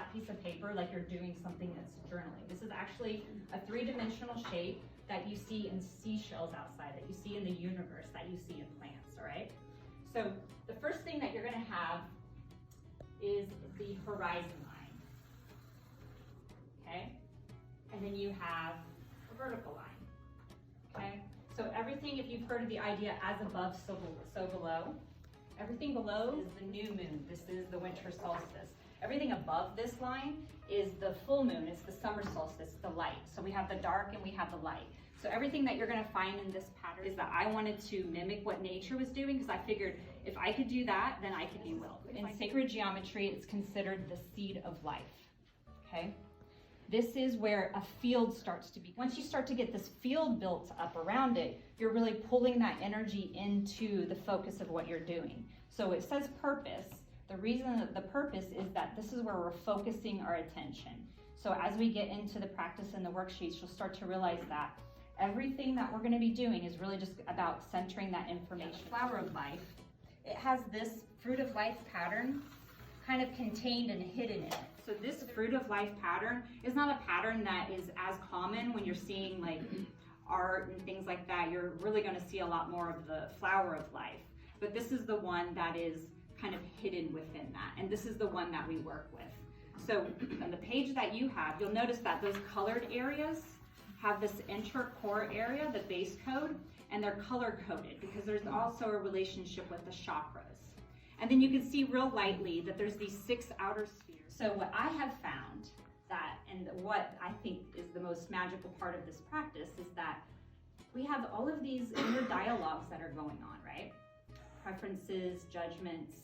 flat piece of paper like you're doing something that's journaling. This is actually a 3-dimensional shape that you see in seashells outside, that you see in the universe, that you see in plants, all right? So the first thing that you're gonna have is the horizon line, okay? And then you have a vertical line, okay? So everything, if you've heard of the idea as above, so below, everything below is the new moon. This is the winter solstice. Everything above this line is the full moon. It's the summer solstice, the light. So we have the dark and we have the light. So everything that you're gonna find in this pattern is that I wanted to mimic what nature was doing, because I figured if I could do that, then I could do well. In sacred geometry, it's considered the seed of life, okay? This is where a field starts to be. Once you start to get this field built up around it, you're really pulling that energy into the focus of what you're doing. So it says purpose. The reason that the purpose is that this is where we're focusing our attention. So as we get into the practice and the worksheets, you'll start to realize that everything that we're going to be doing is really just about centering that information. The flower of life, it has this fruit of life pattern kind of contained and hidden in it. So this fruit of life pattern is not a pattern that is as common when you're seeing like art and things like that. You're really going to see a lot more of the flower of life. But this is the one that is kind of hidden within that. And this is the one that we work with. So on the page that you have, you'll notice that those colored areas have this intercore area, the base code, and they're color coded because there's also a relationship with the chakras. And then you can see real lightly that there's these 6 outer spheres. So what I have found that, and what I think is the most magical part of this practice, is that we have all of these inner dialogues that are going on, right? Preferences, judgments,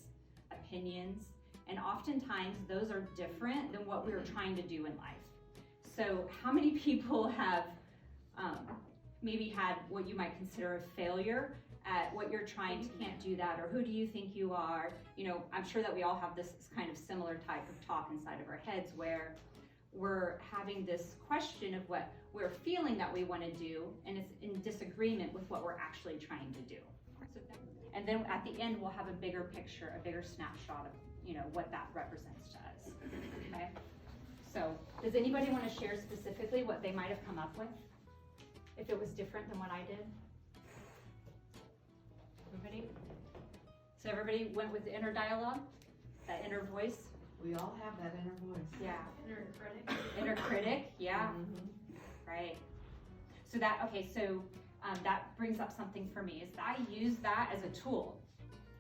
opinions, and oftentimes those are different than what we were trying to do in life. So how many people have maybe had what you might consider a failure at what you're trying to, can't do that, or who do you think you are? You know, I'm sure that we all have this kind of similar type of talk inside of our heads where we're having this question of what we're feeling that we want to do, and it's in disagreement with what we're actually trying to do. And then at the end, we'll have a bigger picture, a bigger snapshot of, you know, what that represents to us, okay? So does anybody want to share specifically what they might have come up with if it was different than what I did? Everybody? So everybody went with the inner dialogue, that inner voice? We all have that inner voice. Yeah. Inner critic. Inner critic, yeah. Right. So that, okay, so that brings up something for me, is that I use that as a tool.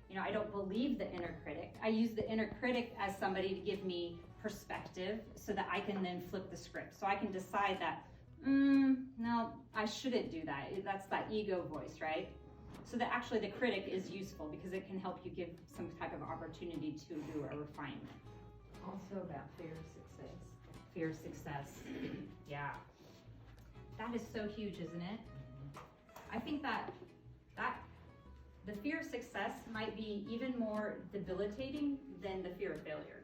You know, I don't believe the inner critic. I use the inner critic as somebody to give me perspective so that I can then flip the script. So I can decide that, no, I shouldn't do that. That's that ego voice, right? So that actually the critic is useful because it can help you give some type of opportunity to do a refinement. Also about fear of success. Fear of success, yeah. That is so huge, isn't it? I think that the fear of success might be even more debilitating than the fear of failure.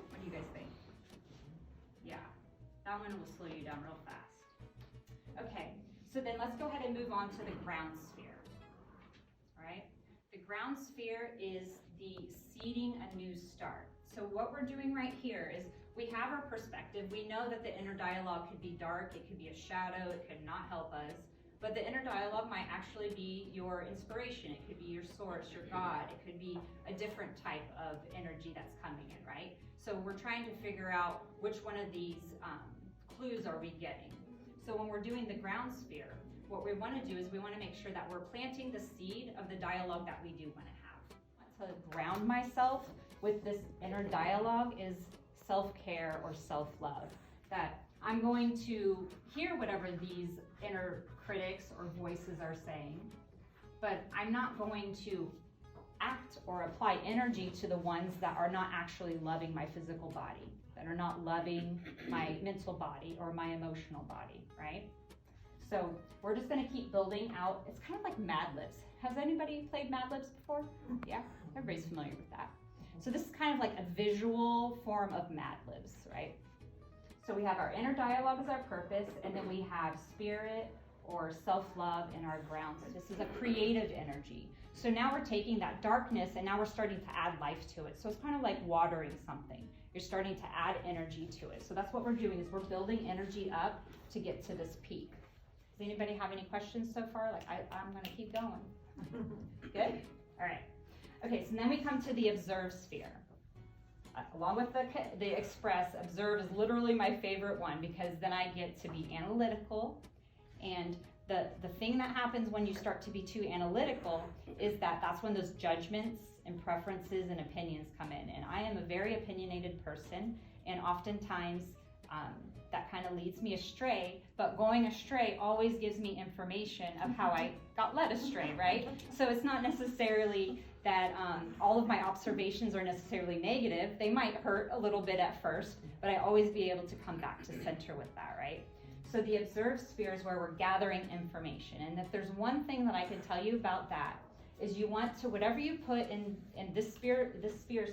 What do you guys think? Yeah, that one will slow you down real fast. Okay, so then let's go ahead and move on to the ground sphere. All right, the ground sphere is the seeding a new start. So what we're doing right here is we have our perspective. We know that the inner dialogue could be dark, it could be a shadow, it could not help us. But the inner dialogue might actually be your inspiration. It could be your source, your God. It could be a different type of energy that's coming in, right? So we're trying to figure out which one of these clues are we getting. So when we're doing the ground sphere, what we want to do is we want to make sure that we're planting the seed of the dialogue that we do want to have. I want to ground myself with this inner dialogue is self-care or self-love. That I'm going to hear whatever these inner critics or voices are saying, but I'm not going to act or apply energy to the ones that are not actually loving my physical body, that are not loving my mental body or my emotional body, right? So we're just gonna keep building out. It's kind of like Mad Libs. Has anybody played Mad Libs before? Yeah, everybody's familiar with that. So this is kind of like a visual form of Mad Libs, right? So we have our inner dialogue as our purpose, and then we have spirit, or self-love in our ground. This is a creative energy. So now we're taking that darkness and now we're starting to add life to it. So it's kind of like watering something. You're starting to add energy to it. So that's what we're doing, is we're building energy up to get to this peak. Does anybody have any questions so far? Like, I'm gonna keep going. Good? All right. Okay, so then we come to the observe sphere. Along with the express, observe is literally my favorite one, because then I get to be analytical. And the thing that happens when you start to be too analytical is that's when those judgments and preferences and opinions come in. And I am a very opinionated person, and oftentimes that kind of leads me astray, but going astray always gives me information of how I got led astray, right? So it's not necessarily that all of my observations are necessarily negative. They might hurt a little bit at first, but I always be able to come back to center with that, right? So the observed sphere is where we're gathering information. And if there's one thing that I can tell you about that, is you want to, whatever you put in this sphere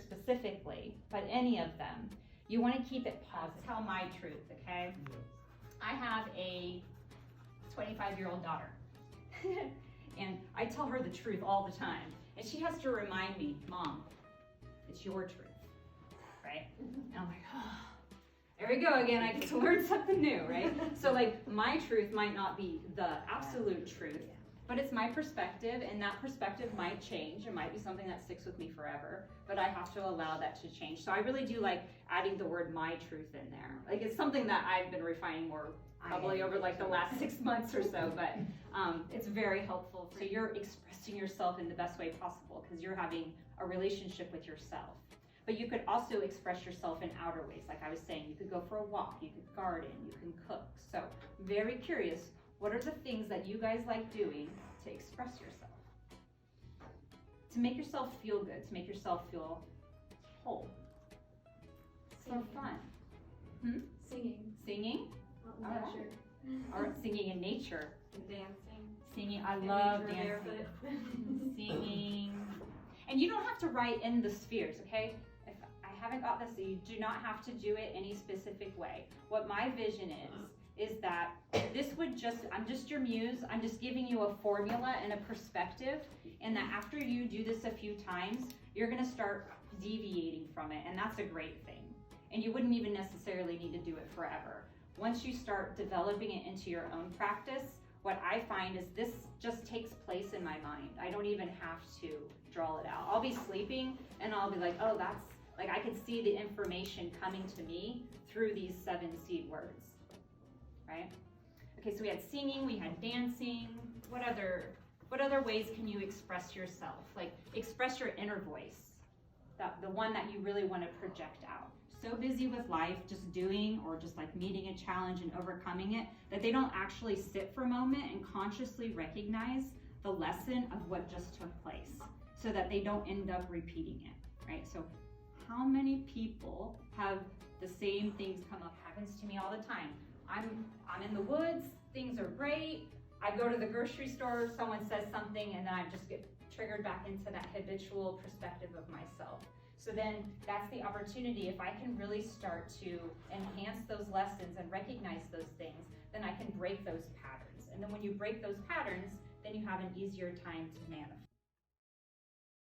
specifically, but any of them, you want to keep it positive. Tell my truth, okay? I have a 25-year-old daughter. And I tell her the truth all the time. And she has to remind me, Mom, it's your truth, right? And I'm like, oh, there we go again. I get to learn something new, right? So like, my truth might not be the absolute truth, but it's my perspective, and that perspective might change. It might be something that sticks with me forever, but I have to allow that to change. So I really do like adding the word my truth in there. Like, it's something that I've been refining more probably over like the last 6 months or so, but it's very helpful. So you're expressing yourself in the best way possible because you're having a relationship with yourself. But you could also express yourself in outer ways. Like I was saying, you could go for a walk, you could garden, you can cook. So very curious, what are the things that you guys like doing to express yourself? To make yourself feel good, to make yourself feel whole. So fun. Singing? All right. Or singing in nature. Dancing. Singing, I love dancing. Singing. And you don't have to write in the spheres, okay? If I haven't got this, so you do not have to do it any specific way. What my vision is that this would I'm just your muse. I'm just giving you a formula and a perspective, and that after you do this a few times, you're gonna start deviating from it, and that's a great thing. And you wouldn't even necessarily need to do it forever. Once you start developing it into your own practice, what I find is this just takes place in my mind. I don't even have to draw it out. I'll be sleeping and I'll be like, oh, that's, like I can see the information coming to me through these 7 seed words, right? Okay, so we had singing, we had dancing. What other ways can you express yourself? Like express your inner voice, the one that you really want to project out. So busy with life, just doing or just like meeting a challenge and overcoming it, that they don't actually sit for a moment and consciously recognize the lesson of what just took place, so that they don't end up repeating it, right? So how many people have the same things come up? Happens to me all the time. I'm in the woods, things are great. I go to the grocery store, someone says something, and then I just get triggered back into that habitual perspective of myself. So then that's the opportunity. If I can really start to enhance those lessons and recognize those things, then I can break those patterns. And then when you break those patterns, then you have an easier time to manifest.